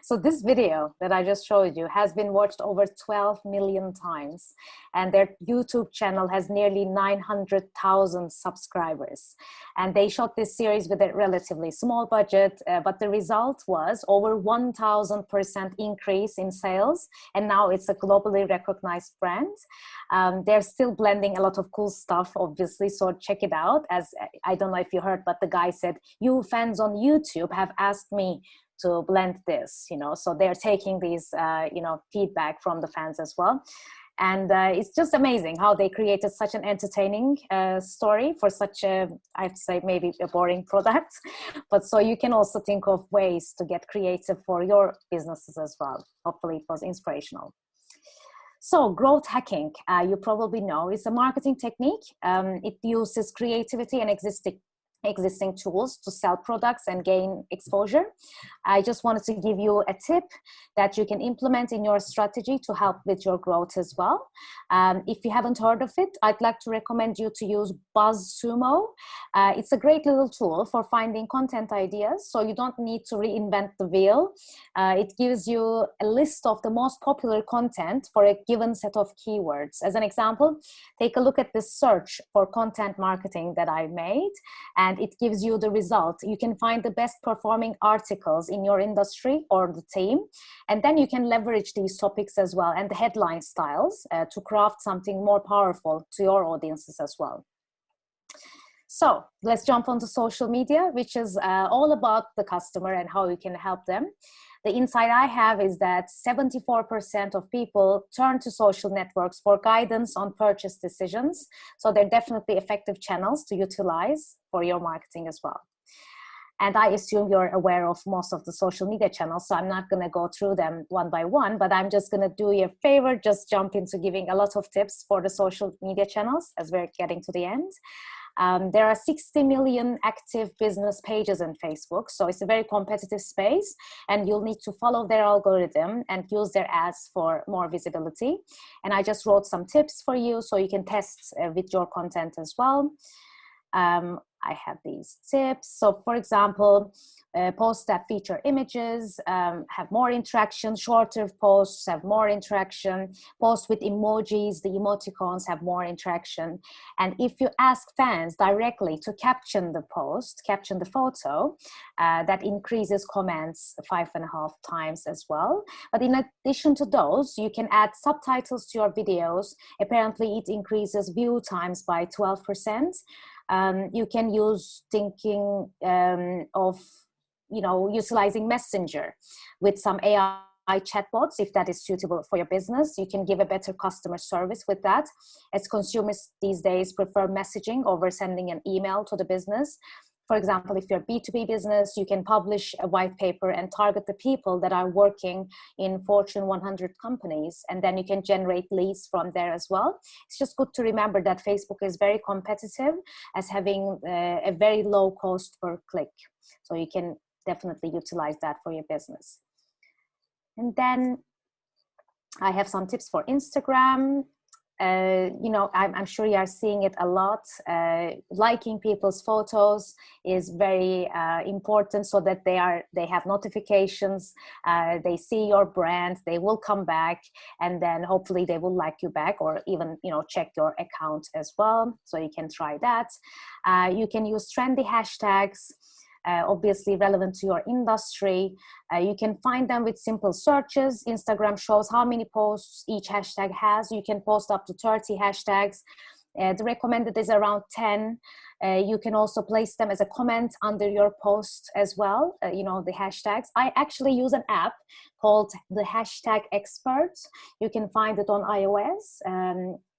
So this video that I just showed you has been watched over 12 million times, and their YouTube channel has nearly 900,000 subscribers. And they shot this series with a relatively small budget, but the result was over 1,000% increase in sales, and now it's a globally recognized brand. They're still blending a lot of cool stuff, obviously, so check it out. As I don't know if you heard, but the guy said, "You fans on YouTube have asked me to blend this," so they're taking these, feedback from the fans as well. And it's just amazing how they created such an entertaining story for such a, I have to say, maybe a boring product. But so you can also think of ways to get creative for your businesses as well. Hopefully it was inspirational. So growth hacking, you probably know, is a marketing technique. It uses creativity and existing tools to sell products and gain exposure. I just wanted to give you a tip that you can implement in your strategy to help with your growth as well. If you haven't heard of it, I'd like to recommend you to use BuzzSumo. It's a great little tool for finding content ideas, so you don't need to reinvent the wheel. It gives you a list of the most popular content for a given set of keywords. As an example, take a look at this search for content marketing that I made, and it gives you the result. You can find the best performing articles in your industry or the team, and then you can leverage these topics as well and the headline styles to craft something more powerful to your audiences as well. So let's jump onto social media, which is all about the customer and how you can help them. The insight I have is that 74% of people turn to social networks for guidance on purchase decisions. So they're definitely effective channels to utilize for your marketing as well. And I assume you're aware of most of the social media channels, so I'm not going to go through them one by one, but I'm just going to do you a favor, just jump into giving a lot of tips for the social media channels as we're getting to the end. There are 60 million active business pages on Facebook, so it's a very competitive space, and you'll need to follow their algorithm and use their ads for more visibility. And I just wrote some tips for you so you can test with your content as well. I have these tips. So for example, posts that feature images have more interaction, shorter posts have more interaction, posts with emojis, the emoticons have more interaction. And if you ask fans directly to caption the post, caption the photo, that increases comments 5.5 times as well. But in addition to those, you can add subtitles to your videos. Apparently it increases view times by 12%. You can use thinking of, utilizing Messenger with some AI chatbots, if that is suitable for your business. You can give a better customer service with that, as consumers these days prefer messaging over sending an email to the business. For example, if you're a B2B business, you can publish a white paper and target the people that are working in Fortune 100 companies, and then you can generate leads from there as well. It's just good to remember that Facebook is very competitive, as having a very low cost per click. So you can definitely utilize that for your business. And then I have some tips for Instagram. I'm sure you are seeing it a lot. Liking people's photos is very important, so that they have notifications, they see your brand, they will come back, and then hopefully they will like you back, or even check your account as well. So you can try that. You can use trendy hashtags. Obviously relevant to your industry. You can find them with simple searches. Instagram shows how many posts each hashtag has. You can post up to 30 hashtags. The recommended is around 10. You can also place them as a comment under your post as well, the hashtags. I actually use an app called the Hashtag Expert. You can find it on iOS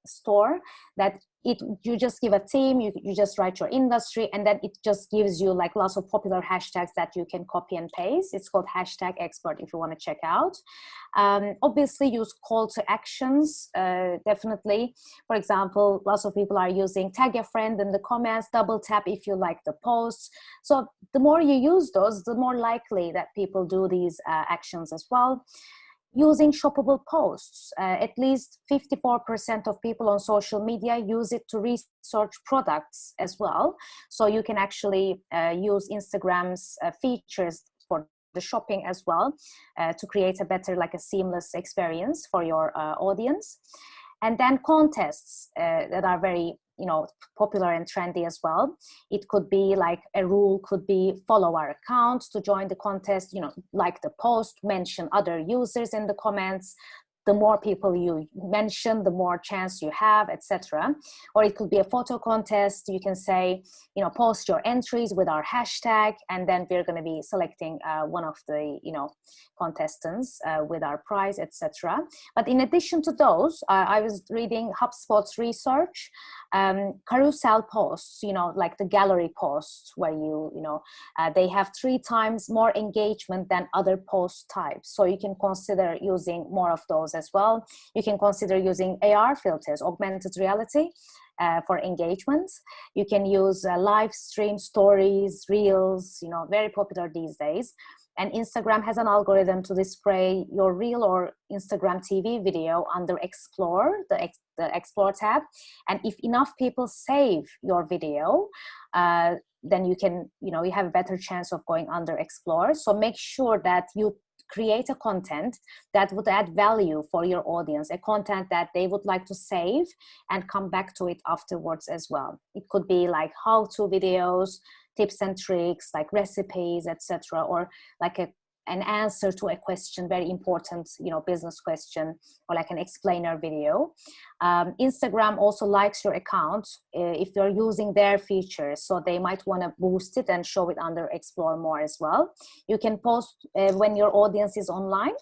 store. That you just give a theme, you just write your industry, and then it just gives you like lots of popular hashtags that you can copy and paste. It's called Hashtag Expert if you want to check out. Obviously use call to actions, definitely. For example, lots of people are using tag a friend in the comments, double tap if you like the post. So the more you use those, the more likely that people do these actions as well. Using shoppable posts. At least 54% of people on social media use it to research products as well. So you can actually use Instagram's features for the shopping as well to create a better, like a seamless experience for your audience. And then contests that are very popular and trendy as well. It could be like a rule could be follow our account to join the contest, like the post, mention other users in the comments. The more people you mention, the more chance you have, etc. Or it could be a photo contest. You can say, post your entries with our hashtag, and then we're going to be selecting one of the, contestants with our prize, etc. But in addition to those, I was reading HubSpot's research. Carousel posts, like the gallery posts, where they have 3 times more engagement than other post types. So you can consider using more of those as well. You can consider using AR filters, augmented reality, for engagement. You can use live stream stories, reels, very popular these days. And Instagram has an algorithm to display your reel or Instagram TV video under Explore, the Explore tab. And if enough people save your video, then you can, you have a better chance of going under Explore. So make sure that you create a content that would add value for your audience, a content that they would like to save and come back to it afterwards as well. It could be like how-to videos, tips and tricks, like recipes, etc., or like an answer to a question, very important, business question, or like an explainer video. Instagram also likes your account if you're using their features, so they might want to boost it and show it under Explore more as well. You can post when your audience is online.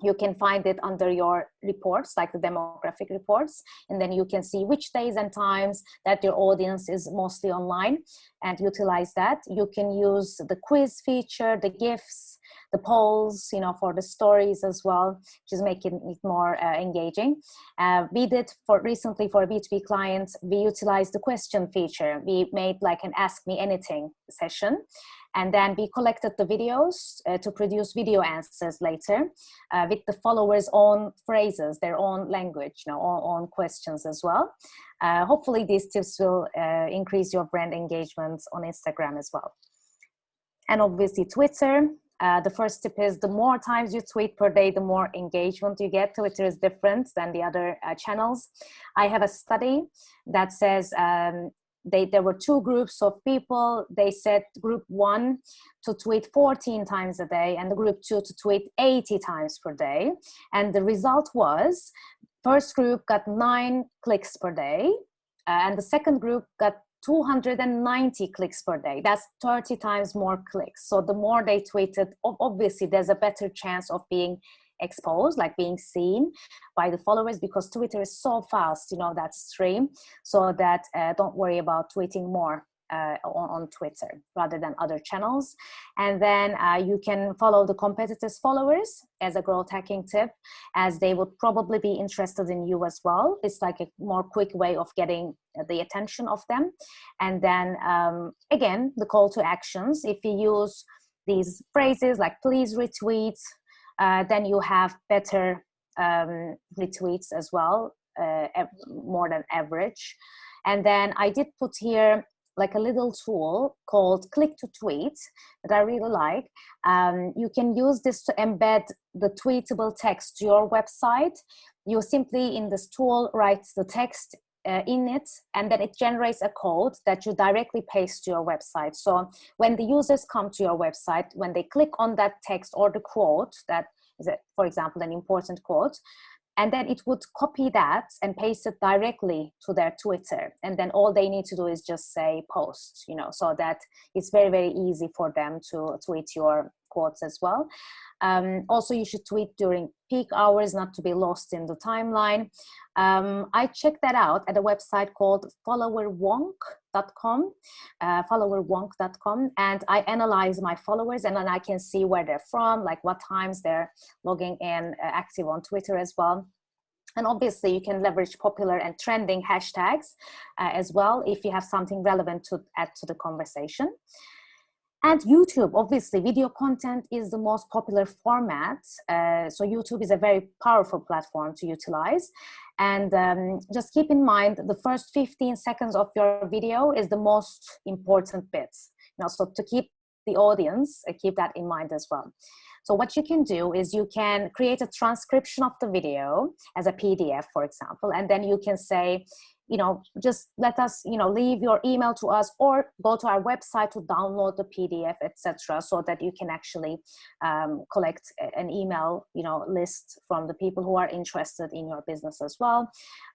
You can find it under your reports, like the demographic reports, and then you can see which days and times that your audience is mostly online and utilize that. You can use the quiz feature, the GIFs, the polls, you know, for the stories as well, which is making it more engaging. We did recently for a B2B client, we utilized the question feature. We made like an Ask Me Anything session. And then we collected the videos to produce video answers later with the followers' own phrases, their own language, you know, own questions as well. Hopefully these tips will increase your brand engagement on Instagram as well. And obviously Twitter. The first tip is the more times you tweet per day, the more engagement you get. Twitter is different than the other channels. I have a study that says there were two groups of people. They said group 1 to tweet 14 times a day and the group 2 to tweet 80 times per day. And the result was first group got 9 clicks per day and the second group got 290 clicks per day. That's 30 times more clicks. So the more they tweeted, obviously there's a better chance of being exposed, like being seen by the followers, because Twitter is so fast, you know, that stream, so that don't worry about tweeting more on Twitter rather than other channels. And then you can follow the competitors' followers as a growth hacking tip, as they would probably be interested in you as well. It's like a more quick way of getting the attention of them. And then again, the call to actions, if you use these phrases like please retweet, then you have better retweets as well, more than average. And then I did put here like a little tool called Click to Tweet that I really like. You can use this to embed the tweetable text to your website. You simply in this tool write the text in it, and then it generates a code that you directly paste to your website. So when the users come to your website, when they click on that text or the quote, that is, for example, an important quote, and then it would copy that and paste it directly to their Twitter. And then all they need to do is just say post, you know, so that it's very, very easy for them to tweet your quotes as well. Also, you should tweet during peak hours, not to be lost in the timeline. I checked that out at a website called followerwonk.com, followerwonk.com, and I analyze my followers, and then I can see where they're from, like what times they're logging in, active on Twitter as well. And obviously you can leverage popular and trending hashtags as well if you have something relevant to add to the conversation. And YouTube, obviously, video content is the most popular format. So YouTube is a very powerful platform to utilize. And just keep in mind, the first 15 seconds of your video is the most important bit. You know, so to keep the audience, keep that in mind as well. So what you can do is you can create a transcription of the video as a PDF, for example, and then you can say, you know, just let us, you know, leave your email to us or go to our website to download the PDF, etc., so that you can actually collect an email, you know, list from the people who are interested in your business as well.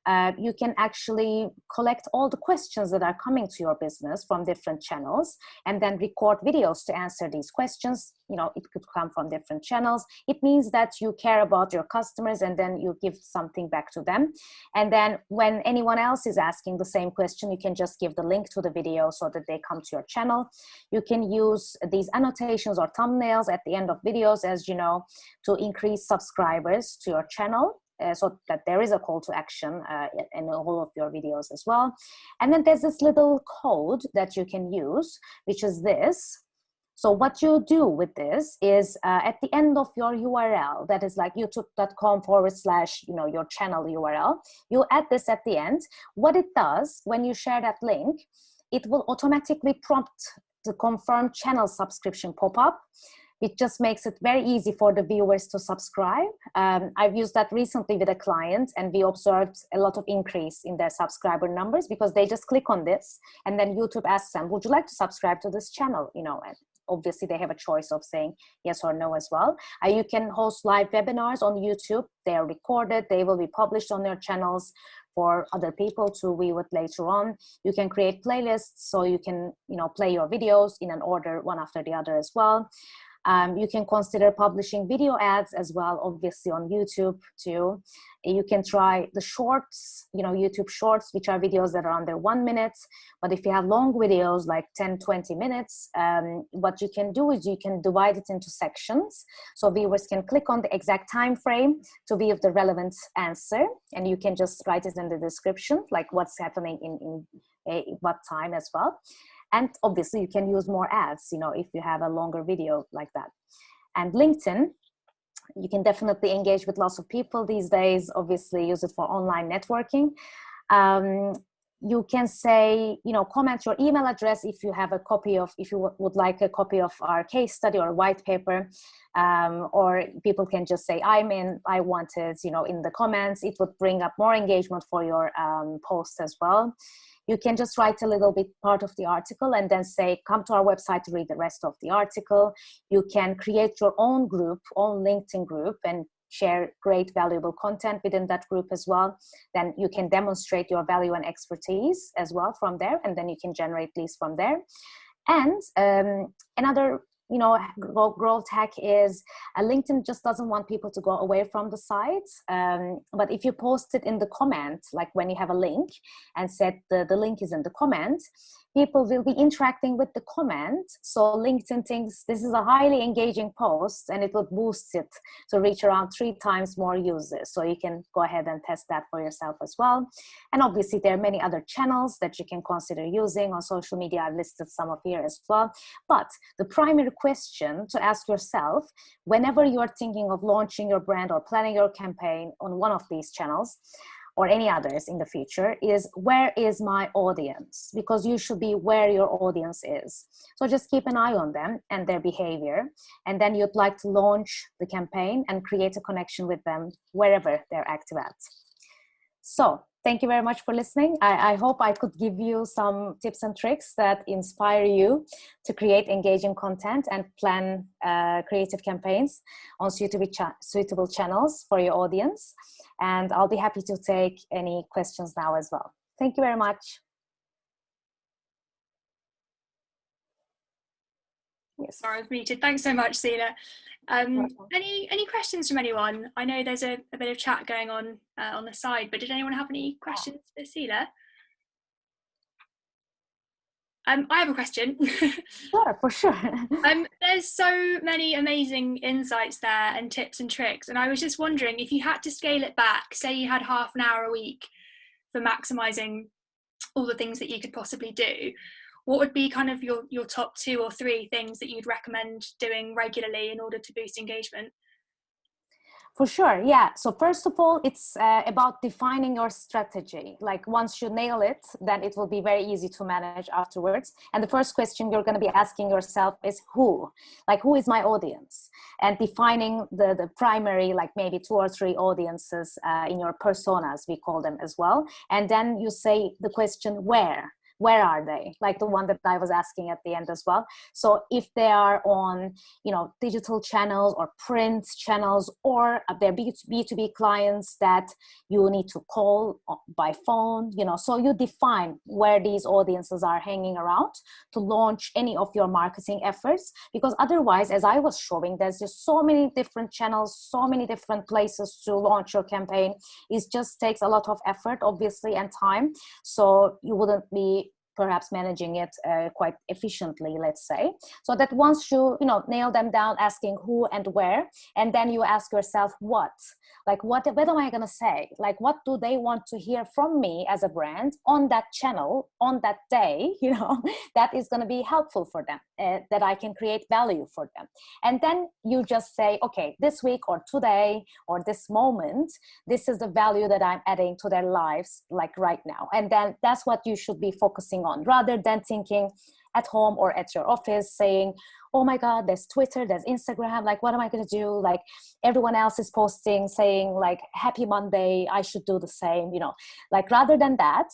You can actually collect all the questions that are coming to your business from different channels and then record videos to answer these questions. You know, it could come from different channels. It means that you care about your customers and then you give something back to them. And then when anyone else is asking the same question, you can just give the link to the video so that they come to your channel. You can use these annotations or thumbnails at the end of videos, as you know, to increase subscribers to your channel. So that there is a call to action in all of your videos as well. And then there's this little code that you can use, which is this. So what you do with this is at the end of your URL, that is like youtube.com/, you know, your channel URL, you add this at the end. What it does when you share that link, it will automatically prompt the confirm channel subscription pop up. It just makes it very easy for the viewers to subscribe. I've used that recently with a client and we observed a lot of increase in their subscriber numbers because they just click on this and then YouTube asks them, would you like to subscribe to this channel? You know, and obviously they have a choice of saying yes or no as well. You can host live webinars on YouTube. They are recorded. They will be published on your channels for other people to view it later on. You can create playlists so you can, you know, play your videos in an order one after the other as well. You can consider publishing video ads as well, obviously on YouTube too. You can try the shorts, YouTube shorts, which are videos that are under 1 minute. But if you have long videos like 10, 20 minutes, what you can do is you can divide it into sections. So viewers can click on the exact time frame to view the relevant answer. And you can just write it in the description, like what's happening in what time as well. And obviously you can use more ads, if you have a longer video like that. And LinkedIn, you can definitely engage with lots of people these days, obviously use it for online networking. You can say, comment your email address if you have a copy of, if you would like a copy of our case study or white paper, or people can just say, I want it, in the comments. It would bring up more engagement for your post as well. You can just write a little bit part of the article and then say, come to our website to read the rest of the article. You can create your own group, own LinkedIn group, and share great valuable content within that group as well. Then you can demonstrate your value and expertise as well from there, and then you can generate leads from there. And another growth hack is LinkedIn just doesn't want people to go away from the site. But if you post it in the comment, like when you have a link and said the link is in the comment, people will be interacting with the comment. So LinkedIn thinks this is a highly engaging post and it will boost it to reach around 3 times more users. So you can go ahead and test that for yourself as well. And obviously there are many other channels that you can consider using on social media. I've listed some of here as well. But the primary question to ask yourself whenever you are thinking of launching your brand or planning your campaign on one of these channels or any others in the future is, where is my audience? Because you should be where your audience is. So just keep an eye on them and their behavior. And then you'd like to launch the campaign and create a connection with them wherever they're active at. So thank you very much for listening. I hope I could give you some tips and tricks that inspire you to create engaging content and plan creative campaigns on suitable channels for your audience. And I'll be happy to take any questions now as well. Thank you very much. Yes. Sorry, I was muted. Thanks so much, Sila. Any questions from anyone? I know there's a bit of chat going on the side, but did anyone have any questions for Sila? I have a question. Sure, for sure. There's so many amazing insights there and tips and tricks, and I was just wondering if you had to scale it back, say you had half an hour a week for maximizing all the things that you could possibly do, what would be kind of your top 2 or 3 things that you'd recommend doing regularly in order to boost engagement? For sure, yeah. So first of all, it's about defining your strategy. Like once you nail it, then it will be very easy to manage afterwards. And the first question you're going to be asking yourself is who? Like who is my audience? And defining the primary, like maybe 2 or 3 audiences in your personas, we call them as well. And then you say the question where? Where are they? Like the one that I was asking at the end as well. So if they are on, digital channels or print channels, or they're B2B clients that you need to call by phone, so you define where these audiences are hanging around to launch any of your marketing efforts. Because otherwise, as I was showing, there's just so many different channels, so many different places to launch your campaign. It just takes a lot of effort, obviously, and time. So you wouldn't be perhaps managing it quite efficiently, let's say. So that once you nail them down, asking who and where, and then you ask yourself what am I going to say? Like, what do they want to hear from me as a brand on that channel, on that day, that is going to be helpful for them, that I can create value for them. And then you just say, okay, this week or today or this moment, this is the value that I'm adding to their lives, like right now. And then that's what you should be focusing on, rather than thinking at home or at your office saying, oh my God, there's Twitter, there's Instagram, like what am I going to do? Like everyone else is posting saying like happy Monday, I should do the same, like rather than that,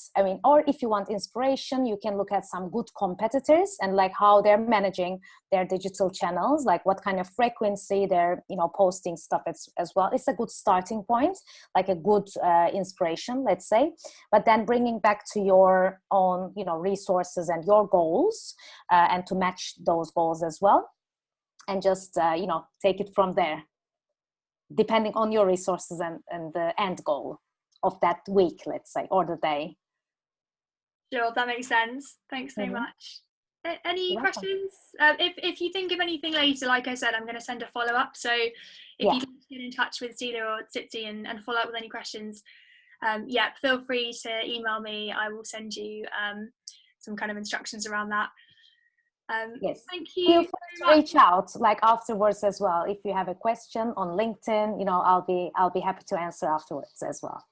or if you want inspiration, you can look at some good competitors and like how they're managing their digital channels, like what kind of frequency they're, posting stuff as well. It's a good starting point, like a good inspiration, let's say, but then bringing back to your own, resources and your goals and to match those goals as well. and just, you know, take it from there, depending on your resources and the end goal of that week, let's say, or the day. Sure, that makes sense. Thanks so Mhm. much. Any You're welcome. questions? If you think of anything later, like I said, I'm going to send a follow-up. So if Yeah. you get in touch with Celia or Tsitsi and follow up with any questions, yeah, feel free to email me. I will send you some kind of instructions around that. Yes. Thank Feel you free very to much. reach out like afterwards as well. If you have a question on LinkedIn, you know, I'll be happy to answer afterwards as well.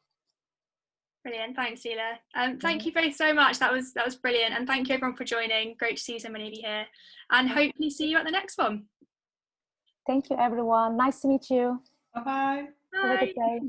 Brilliant. Thanks, Celia. Thank you both so much. That was brilliant. And thank you everyone for joining. Great to see so many of you here. And hopefully see you at the next one. Thank you, everyone. Nice to meet you. Bye-bye. Have a Bye. good day.